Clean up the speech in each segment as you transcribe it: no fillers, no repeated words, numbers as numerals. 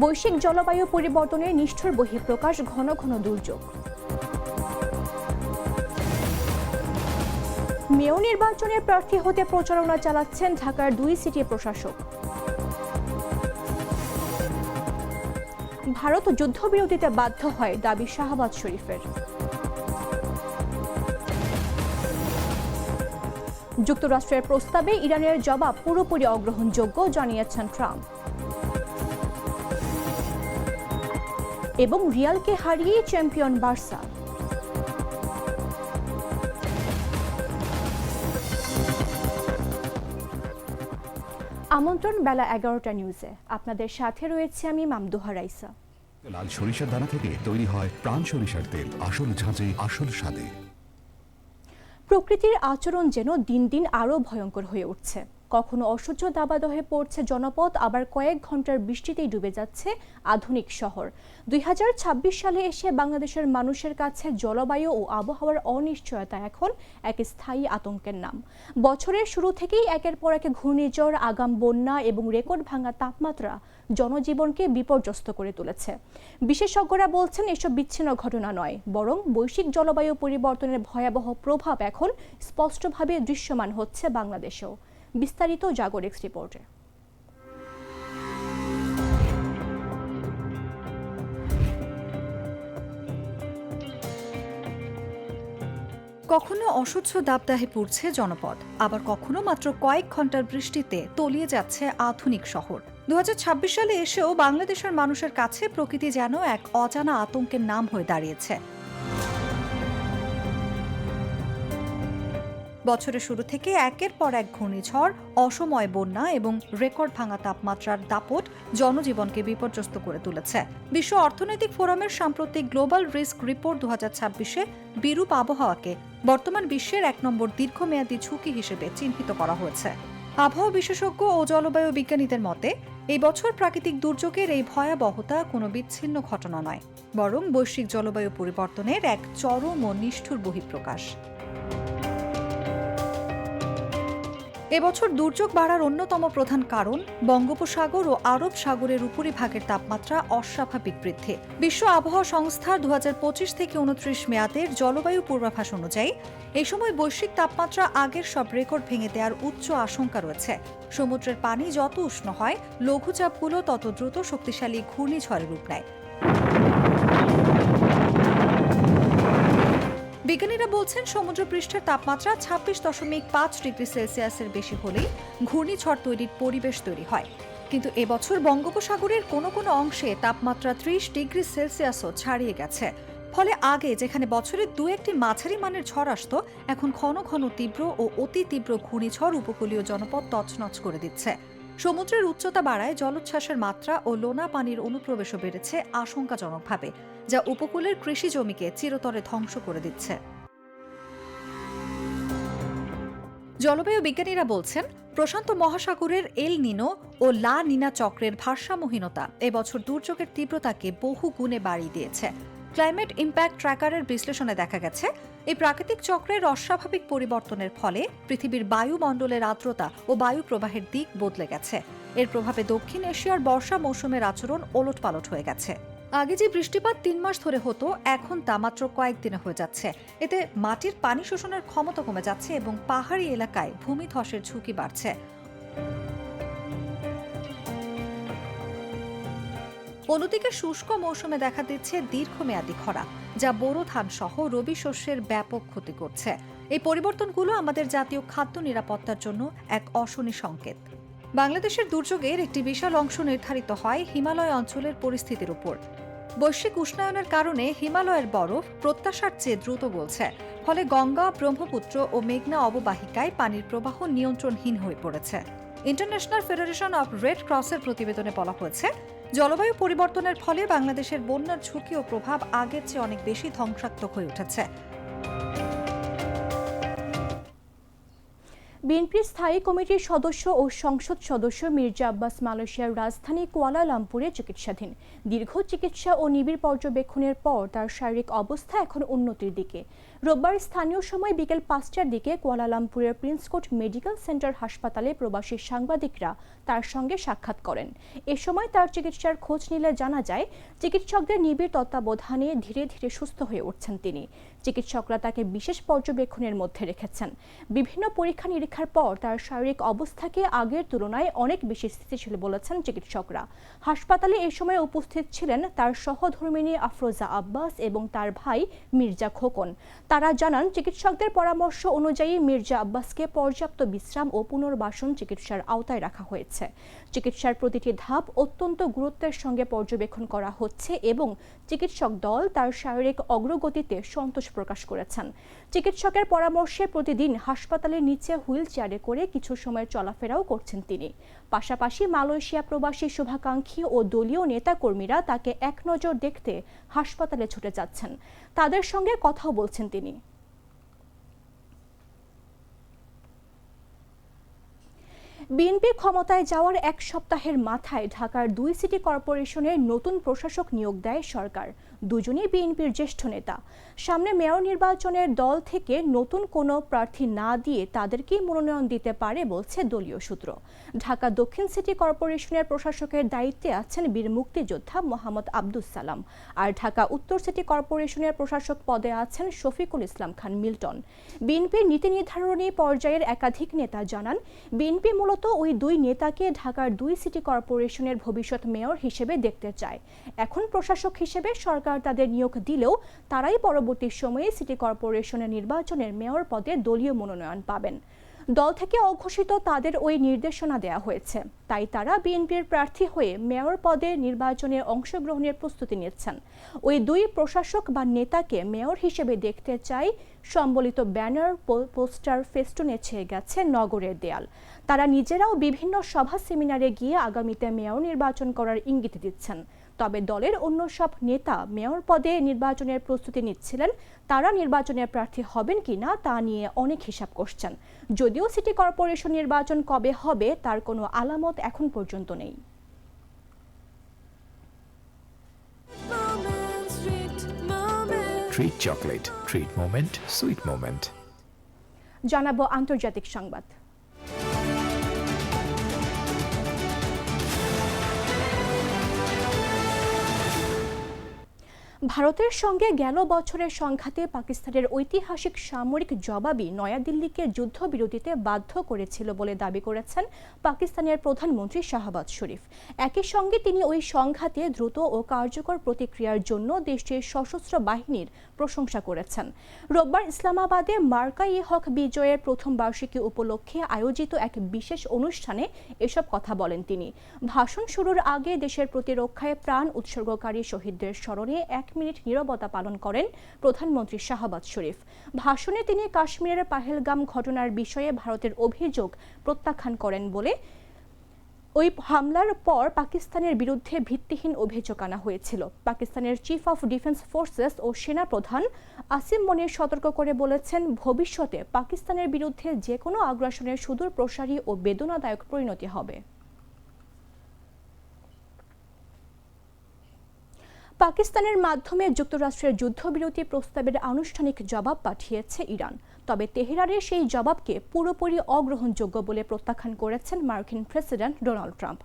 বৈশ্বিক জলবায়ু পরিবর্তনের নিষ্ঠুর বহিঃপ্রকাশ, ঘন ঘন দুর্যোগ। মেয়র নির্বাচনের প্রার্থী হতে প্রচারণা চালাচ্ছেন ঢাকার 2 সিটি প্রশাসক। ভারত যুদ্ধবিরতিতে বাধ্য হয়, দাবি শাহবাজ শরীফের। যুক্তরাষ্ট্রের প্রস্তাবে ইরানের জবাব পুরোপুরি অগ্রহণযোগ্য, জানিয়েছেন ট্রাম্প। এবং রিয়ালকে হারিয়ে চ্যাম্পিয়ন বার্সা। আমন্ত্রণ বেলা 11টা নিউজে। আপনাদের সাথে রয়েছে আমি মামদুহা রাইসা। লাল সরিষার দানা থেকে তৈরি হয় প্রাণ সরিষার তেল, আসল ঝাঁঝে আসল স্বাদে। প্রকৃতির আচরণ যেন দিন দিন আরও ভয়ঙ্কর হয়ে উঠছে। কখনো অসহ্য দাবাদহে পড়ছে জনপদ, আবার কয়েক ঘন্টার বৃষ্টিতেই ডুবে যাচ্ছে আধুনিক শহর। 2026 সালে এসে বাংলাদেশের মানুষের কাছে জলবায়ু ও আবহাওয়ার অনিশ্চয়তা এখন এক স্থায়ী আতঙ্কের নাম। বছরের শুরু থেকেই একের পর এক ঘূর্ণিঝড়, আগাম বন্যা এবং রেকর্ড ভাঙা তাপমাত্রা জনজীবনকে বিপর্যস্ত করে তুলেছে। বিশেষজ্ঞরা বলছেন এসব বিচ্ছিন্ন ঘটনা নয়, বরং বৈশ্বিক জলবায়ু পরিবর্তনের ভয়াবহ প্রভাব এখন স্পষ্টভাবে দৃশ্যমান হচ্ছে বাংলাদেশেও। বিস্তারিত জাগর এক্স রিপোর্টে। কখনো অসহ্য দাবদাহে পড়ছে জনপদ, আবার কখনো মাত্র কয়েক ঘন্টার বৃষ্টিতে তলিয়ে যাচ্ছে আধুনিক শহর। 2026 সালে এসেও বাংলাদেশের মানুষের কাছে প্রকৃতি যেন এক অজানা আতঙ্কের নাম হয়ে দাঁড়িয়েছে। বছরের শুরু থেকে একের পর এক ঘূর্ণিঝড়, অসময় বন্যা এবং রেকর্ড ভাঙা তাপমাত্রার দাপট জনজীবনকে বিপর্যস্ত করে তুলেছে। বিশ্ব অর্থনৈতিক ফোরামের সাম্প্রতিক গ্লোবাল রিস্ক রিপোর্ট 2026-এ বিরূপ আবহাওয়াকে বর্তমান বিশ্বের 1 নম্বর দীর্ঘমেয়াদী ঝুঁকি হিসেবে চিহ্নিত করা হয়েছে। আবহাওয়া বিশেষজ্ঞ ও জলবায়ু বিজ্ঞানীদের মতে এই বছর প্রাকৃতিক দুর্যোগের এই ভয়াবহতা কোনো বিচ্ছিন্ন ঘটনা নয়, বরং বৈশ্বিক জলবায়ু পরিবর্তনের এক চরম ও নিষ্ঠুর বহিঃপ্রকাশ। এবছর দুর্যোগ বাড়ার অন্যতম প্রধান কারণ বঙ্গোপসাগর ও আরব সাগরের উপরিভাগের তাপমাত্রা অস্বাভাবিক বৃদ্ধি। বিশ্ব আবহাওয়া সংস্থার 2025 থেকে 29 মেয়াদের জলবায়ু পূর্বাভাস অনুযায়ী এই সময় বৈশ্বিক তাপমাত্রা আগের সব রেকর্ড ভেঙে দেওয়ার উচ্চ আশঙ্কা রয়েছে। সমুদ্রের পানি যত উষ্ণ হয়, লঘুচাপগুলো তত দ্রুত শক্তিশালী ঘূর্ণিঝড়ের রূপ নেয়। বিজ্ঞানীরা বলছেন সমুদ্রপৃষ্ঠের তাপমাত্রা 26.5 ডিগ্রি সেলসিয়াসের বেশি হলেই ঘূর্ণিঝড় তৈরির পরিবেশ তৈরি হয়। কিন্তু এবছর বঙ্গোপসাগরের কোনো কোনো অংশে তাপমাত্রা 30 ডিগ্রি সেলসিয়াসও ছাড়িয়ে গেছে। ফলে আগে যেখানে বছরে 2-1টি মাঝারি মানের ঝড় আসত, এখন ঘন ঘন তীব্র ও অতি তীব্র ঘূর্ণিঝড় উপকূলীয় জনপদ তছনছ করে দিচ্ছে। সমুদ্রের উচ্চতা বাড়ায় জলোচ্ছ্বাসের মাত্রা ও লোনা পানির অনুপ্রবেশও বেড়েছে আশঙ্কাজনকভাবে, যা উপকূলের কৃষি জমিকে চিরতরে ধ্বংস করে দিচ্ছে। জলবায়ু বিজ্ঞানীরা বলছেন প্রশান্ত মহাসাগরের এল নিনো ও লা নিনা চক্রের ভারসাম্যহীনতা এবছর দুর্যোগের তীব্রতাকে বহু গুণে বাড়িয়ে দিয়েছে। ক্লাইমেট ইম্প্যাক্ট ট্র্যাকারের বিশ্লেষণে দেখা গেছে এই প্রাকৃতিক চক্রের অস্বাভাবিক পরিবর্তনের ফলে পৃথিবীর বায়ুমণ্ডলের আর্দ্রতা ও বায়ু প্রবাহের দিক বদলে গেছে। এর প্রভাবে দক্ষিণ এশিয়ার বর্ষা মৌসুমের আচরণ ওলটপালট হয়ে গেছে। আগে যে বৃষ্টিপাত 3 মাস ধরে হতো, এখন তা মাত্র কয়েকদিনে হয়ে যাচ্ছে। এতে মাটির পানি শোষণের ক্ষমতা কমে যাচ্ছে এবং পাহাড়ি এলাকায় ভূমিধসের ঝুঁকি বাড়ছে। অন্যদিকে শুষ্ক মৌসুমে দেখা দিচ্ছে দীর্ঘমেয়াদী খরা, যা বোরো ধান সহ রবি শস্যের ব্যাপক ক্ষতি করছে। এই পরিবর্তনগুলো আমাদের জাতীয় খাদ্য নিরাপত্তার জন্য এক অশনি সংকেত। বাংলাদেশের দুর্যোগের একটি বিশাল অংশ নির্ধারিত হয় হিমালয় অঞ্চলের পরিস্থিতির উপর। বৈশ্বিক উষ্ণায়নের কারণে হিমালয়ের বরফ প্রত্যাশার চেয়ে দ্রুত গলছে, ফলে গঙ্গা, ব্রহ্মপুত্র ও মেঘনা অববাহিকায় পানির প্রবাহ নিয়ন্ত্রণহীন হয়ে পড়েছে। ইন্টারন্যাশনাল ফেডারেশন অব রেড ক্রসের প্রতিবেদনে বলা হয়েছে, জলবায়ু পরিবর্তনের ফলে বাংলাদেশের বন্যার ঝুঁকি ও প্রভাব আগের চেয়ে অনেক বেশি ধ্বংসাত্মক হয়ে উঠেছে। বিএনপির স্থায়ী কমিটির সদস্য ও সংসদ সদস্য মির্জা আব্বাস মালয়েশিয়ার রাজধানী কুয়ালালামপুরে চিকিৎসাধীন। দীর্ঘ চিকিৎসা ও নিবিড় পর্যবেক্ষণের পর তার শারীরিক অবস্থা এখন উন্নতির দিকে। রোববার স্থানীয় সময় বিকেল 5টার দিকে কুয়ালালামপুরের প্রিন্স কোর্ট মেডিকেল সেন্টার হাসপাতালে প্রবাসী সাংবাদিকরা তার সঙ্গে সাক্ষাৎ করেন। এ সময় তার চিকিৎসার খোঁজ নিলে জানা যায়, চিকিৎসকদের নিবিড় তত্ত্বাবধানে ধীরে ধীরে সুস্থ হয়ে উঠছেন তিনি। চিকিৎসকরা তাকে বিশেষ পর্যবেক্ষণের মধ্যে রেখেছেন। বিভিন্ন পরীক্ষা নিরীক্ষার পর তার শারীরিক অবস্থাকে আগের তুলনায় অনেক বেশি স্থিতিশীল বলেছেন চিকিৎসকরা। হাসপাতালে এ সময় উপস্থিত ছিলেন তার সহধর্মিণী আফরোজা আব্বাস এবং তার ভাই মির্জা খোকন। তারা জানান, চিকিৎসকদের পরামর্শ অনুযায়ী মির্জা আব্বাসকে পর্যাপ্ত বিশ্রাম ও পুনর্বাসন চিকিৎসার আওতায় রাখা হয়েছে। চিকিৎসার প্রতিটি ধাপ অত্যন্ত গুরুত্বের সঙ্গে পর্যবেক্ষণ করা হচ্ছে এবং চিকিৎসক দল তার শারীরিক অগ্রগতিতে সন্তোষ প্রকাশ করেছেন। চিকিৎসকের পরামর্শে প্রতিদিন হাসপাতালের নিচে হুইল চেয়ারে করে কিছু সময় চলাফেরাও করছেন তিনি। পাশাপাশি মালয়েশিয়া প্রবাসী শুভাকাঙ্ক্ষী ও দলীয় নেতাকর্মীরা তাকে এক নজর দেখতে হাসপাতালে ছুটে যাচ্ছেন। তাদের সঙ্গে কথাও বলছেন তিনি। বিএনপি ক্ষমতায় যাওয়ার এক সপ্তাহের মাথায় ঢাকার 2 সিটি কর্পোরেশনের নতুন প্রশাসক নিয়োগ দেয় সরকার। দুজনই বিএনপির জ্যেষ্ঠ নেতা। সামনে মেয়র নির্বাচনের দল থেকে নতুন কোনো প্রার্থী না দিয়ে তাদেরকেই মনোনয়ন দিতে পারে বলছে দলীয় সূত্র। ঢাকা দক্ষিণ সিটি কর্পোরেশনের প্রশাসকের দায়িত্বে আছেন বীর মুক্তিযোদ্ধা মোহাম্মদ আব্দুস সালাম, আর ঢাকা উত্তর সিটি কর্পোরেশনের প্রশাসক পদে আছেন শফিকুল ইসলাম খান মিল্টন। বিএনপির নীতি নির্ধারণী পর্যায়ের একাধিক নেতা জানান, বিএনপি মূলত ওই দুই নেতাকে ঢাকার 2 সিটি কর্পোরেশনের ভবিষ্যৎ মেয়র হিসেবে দেখতে চায়। এখন প্রশাসক হিসেবে সরকার তাদের নিয়োগ দিলেও তারাই পরবর্তী সময়ে সিটি কর্পোরেশনের নির্বাচনের মেয়র পদে দলীয় মনোনয়ন পাবেন। দল থেকে অঘোষিত তাদের ওই নির্দেশনা দেওয়া হয়েছে, তাই তারা বিএনপির প্রার্থী হয়ে মেয়র পদে নির্বাচনে অংশগ্রহণের প্রস্তুতি নিচ্ছেন। ওই দুই প্রশাসক বা নেতাকে মেয়র হিসেবে দেখতে চাই সম্বলিত ব্যানার, পোস্টার, ফেস্টুনে ছেয়ে গেছে নগরের দেয়াল। তারা নিজেরাও বিভিন্ন সভা সেমিনারে গিয়ে আগামীতে মেয়র নির্বাচন করার ইঙ্গিত দিচ্ছেন। তবে দলের অন্য সব নেতা মেয়র পদে নির্বাচনের প্রস্তুতি নিচ্ছিলেন। তারা নির্বাচনের প্রার্থী হবেন কিনা তা নিয়ে অনেক হিসাব করছেন। যদিও সিটি কর্পোরেশন নির্বাচন কবে হবে তার কোনো আলামত এখন পর্যন্ত নেই। Treat chocolate. Treat moment. Sweet moment. জানাবো আন্তর্জাতিক সংবাদ। ভারতের সঙ্গে গেল বছরের সংঘাতে পাকিস্তানের ঐতিহাসিক সামরিক জবাবই নয়াদিল্লিকে যুদ্ধবিরতিতে বাধ্য করেছিল বলে দাবি করেছেন পাকিস্তানের প্রধানমন্ত্রী শাহবাজ শরীফ। একই সঙ্গে তিনি ওই সংঘাতে দ্রুত ও কার্যকর প্রতিক্রিয়ার জন্য দেশটির সশস্ত্র বাহিনীর প্রশংসা করেছেন। রোববার ইসলামাবাদে মার্কা-ই-হক বিজয়ের প্রথম বার্ষিকী উপলক্ষে আয়োজিত এক বিশেষ অনুষ্ঠানে এসব কথা বলেন তিনি। ভাষণ শুরুর আগে দেশের প্রতিরক্ষায় প্রাণ উৎসর্গকারী শহীদদের স্মরণে 1 মিনিট নীরবতা পালন করেন প্রধানমন্ত্রী শাহবাজ শরীফ। ভাষণে তিনি কাশ্মীরের পাহেলগাম ঘটনার বিষয়ে ভারতের অভিযোগ প্রত্যাখ্যান করেন বলে ওই হামলার পর পাকিস্তানের বিরুদ্ধে ভিত্তিহীন অভিযোগ আনা হয়েছিল। পাকিস্তানের চিফ অফ ডিফেন্স ফোর্সেস ও সেনা প্রধান আসিম মনির সতর্ক করে বলেছেন, ভবিষ্যতে পাকিস্তানের বিরুদ্ধে যে কোনো আগ্রাসনের সুদূর প্রসারী ও বেদনাদায়ক পরিণতি হবে। পাকিস্তানের মাধ্যমে যুক্তরাষ্ট্রের যুদ্ধবিরতি প্রস্তাবের আনুষ্ঠানিক জবাব পাঠিয়েছে ইরান। তবে তেহরানের সেই জবাবকে পুরোপুরি অগ্রহণযোগ্য বলে প্রত্যাখ্যান করেছেন মার্কিন প্রেসিডেন্ট ডোনাল্ড ট্রাম্প।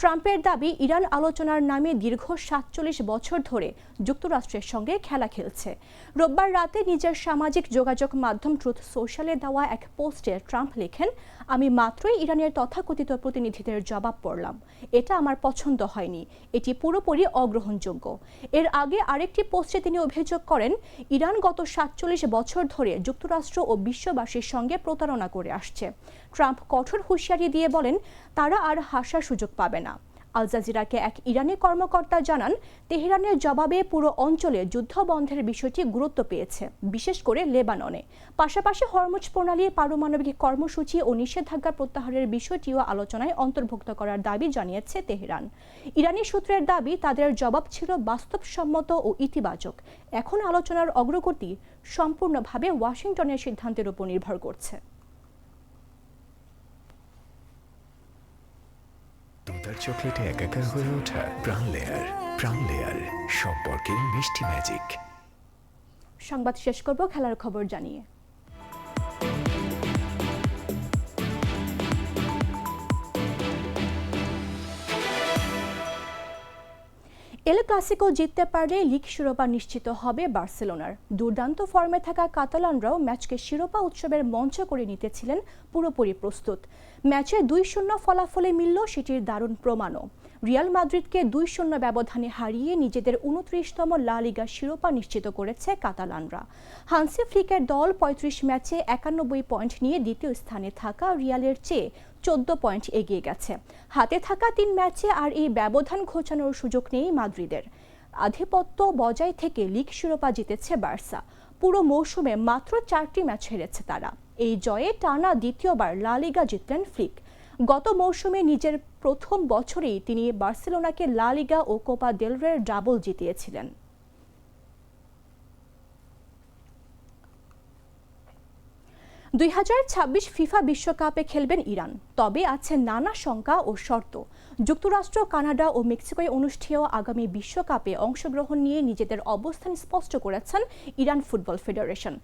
ট্রাম্পের দাবি, ইরান আলোচনার নামে দীর্ঘ 47 বছর ধরে যুক্তরাষ্ট্রের সঙ্গে খেলা খেলছে। রোববার রাতে নিজের সামাজিক যোগাযোগ মাধ্যম ট্রুথ সোশ্যালে দেওয়া এক পোস্টে ট্রাম্প লেখেন, আমি মাত্রই ইরানের তথাকথিত প্রতিনিধিদের জবাব পড়লাম। এটা আমার পছন্দ হয়নি, এটি পুরোপুরি অগ্রহণযোগ্য। এর আগে আরেকটি পোস্টে তিনি অভিযোগ করেন, ইরান গত 47 বছর ধরে যুক্তরাষ্ট্র ও বিশ্ববাসীর সঙ্গে প্রতারণা করে আসছে। ট্রাম্প কঠোর হুঁশিয়ারি দিয়ে বলেন, তারা আর হাসার সুযোগ পাবে না। আল জাজিরাকে এক ইরানি কর্মকর্তা জানান, তেহরানের জবাবে পুরো অঞ্চলে যুদ্ধ বন্ধের বিষয়টি গুরুত্ব পেয়েছে, বিশেষ করে লেবাননে। পাশাপাশি হরমুজ প্রণালী, পারমাণবিক কর্মসূচি ও নিষেধাজ্ঞা প্রত্যাহারের বিষয়টিও আলোচনায় অন্তর্ভুক্ত করার দাবি জানিয়েছে তেহরান। ইরানি সূত্রের দাবি, তাদের জবাব ছিল বাস্তবসম্মত ও ইতিবাচক। এখন আলোচনার অগ্রগতি সম্পূর্ণভাবে ওয়াশিংটনের সিদ্ধান্তের উপর নির্ভর করছে। দুধার চকলেটে একাকার হয়ে ওঠা প্রাণ লেয়ার সম্পর্কের মিষ্টি ম্যাজিক। সংবাদ শেষ করব খেলার খবর জানিয়ে। এল ক্লাসিকো জিততে পারলে লিগ শিরোপা নিশ্চিত হবে বার্সেলোনার। দুর্দান্ত ফর্মে থাকা কাতালানরাও ম্যাচকে শিরোপা উৎসবের মঞ্চ করে নিতেছিলেন পুরোপুরি প্রস্তুত। ম্যাচে 2-0 ফলাফলে মিলল সেটির দারুণ প্রমাণও। রিয়াল মাদ্রিদকে 2-0 ব্যবধানে হারিয়ে নিজেদের 29তম লা লিগা শিরোপা নিশ্চিত করেছে কাতালানরা। হান্সি ফ্লিকের দল 35 ম্যাচে 91 পয়েন্ট নিয়ে দ্বিতীয় স্থানে থাকা রিয়ালের চেয়ে 14 পয়েন্ট এগিয়ে গেছে। হাতে থাকা 3 ম্যাচে আর এই ব্যবধান ঘোচানোর সুযোগ নেই মাদ্রিদের। আধিপত্য বজায় থেকে লিগ শিরোপা জিতেছে বার্সা। পুরো মৌসুমে মাত্র 4টি ম্যাচ হেরেছে তারা। এই জয়ে টানা দ্বিতীয়বার লা লিগা জিতলেন ফ্লিক। গত মৌসুমে নিজের প্রথম বছরেই তিনি বার্সেলোনাকে লা লিগা ও কোপা দেল রের ডাবল জিতিয়েছিলেন। ফিফা বিশ্বকাপে খেলবেন ইরান, তবে আছে নানা শঙ্কা ও শর্ত। যুক্তরাষ্ট্র, কানাডা ও মেক্সিকোয় অনুষ্ঠেয় আগামী বিশ্বকাপে অংশগ্রহণ নিয়ে নিজেদের অবস্থান স্পষ্ট করেছেন ইরান ফুটবল ফেডারেশন।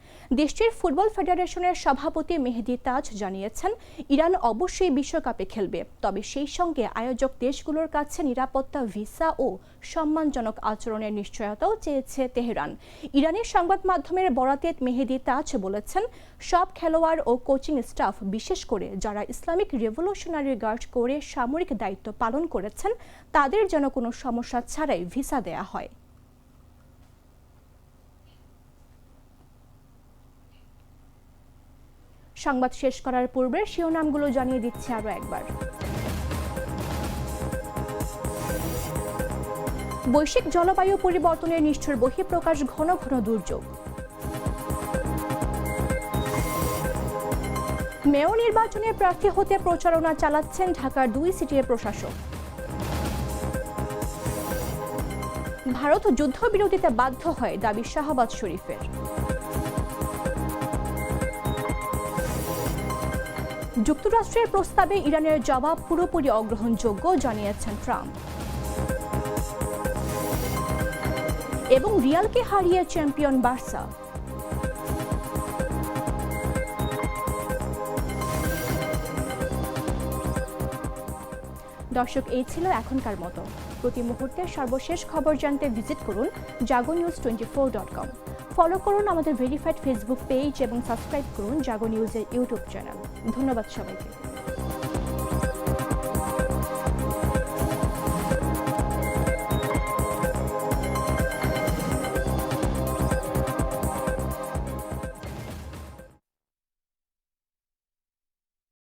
দেশটির ফুটবল ফেডারেশনের সভাপতি মেহেদি তাজ জানিয়েছেন, ইরান অবশ্যই বিশ্বকাপে খেলবে, তবে সেই সঙ্গে আয়োজক দেশগুলোর কাছে নিরাপত্তা, ভিসা ও সম্মানজনক আচরণের নিশ্চয়তাও চেয়েছে তেহরান। ইরানের সংবাদ মাধ্যমের বরাতে মেহেদি তাজ বলেছেন, সব খেলোয়াড় ও কোচিং স্টাফ, বিশেষ করে যারা ইসলামিক রেভলিউশনারি গার্ড করে সামরিক দায়িত্ব পালন করেছেন, তাদের যেন কোনো সমস্যা ছাড়াই ভিসা দেয়া হয়। সংবাদ শেষ করার পূর্বে শিরোনামগুলো জানিয়ে দিচ্ছে আরো একবার। বৈশ্বিক জলবায়ু পরিবর্তনের নিষ্ঠুর বহিঃপ্রকাশ, ঘন ঘন দুর্যোগ। মেয়র নির্বাচনে প্রার্থী হতে প্রচারণা চালাচ্ছেন ঢাকার 2 সিটির প্রশাসক। ভারত যুদ্ধবিরতিতে বাধ্য হয়, দাবি শাহবাজ শরীফের। যুক্তরাষ্ট্রের প্রস্তাবে ইরানের জবাব পুরোপুরি অগ্রহণযোগ্য, জানিয়েছেন ট্রাম্প। এবং রিয়ালকে হারিয়ে চ্যাম্পিয়ন বার্সা। দর্শক, এই ছিল এখনকার মতো। প্রতি মুহূর্তের সর্বশেষ খবর জানতে ভিজিট করুন jagonews24.com। ফলো করুন আমাদের ভেরিফাইড ফেসবুক পেজ এবং সাবস্ক্রাইব করুন জাগো নিউজের ইউটিউব চ্যানেল। ধন্যবাদ সবাইকে।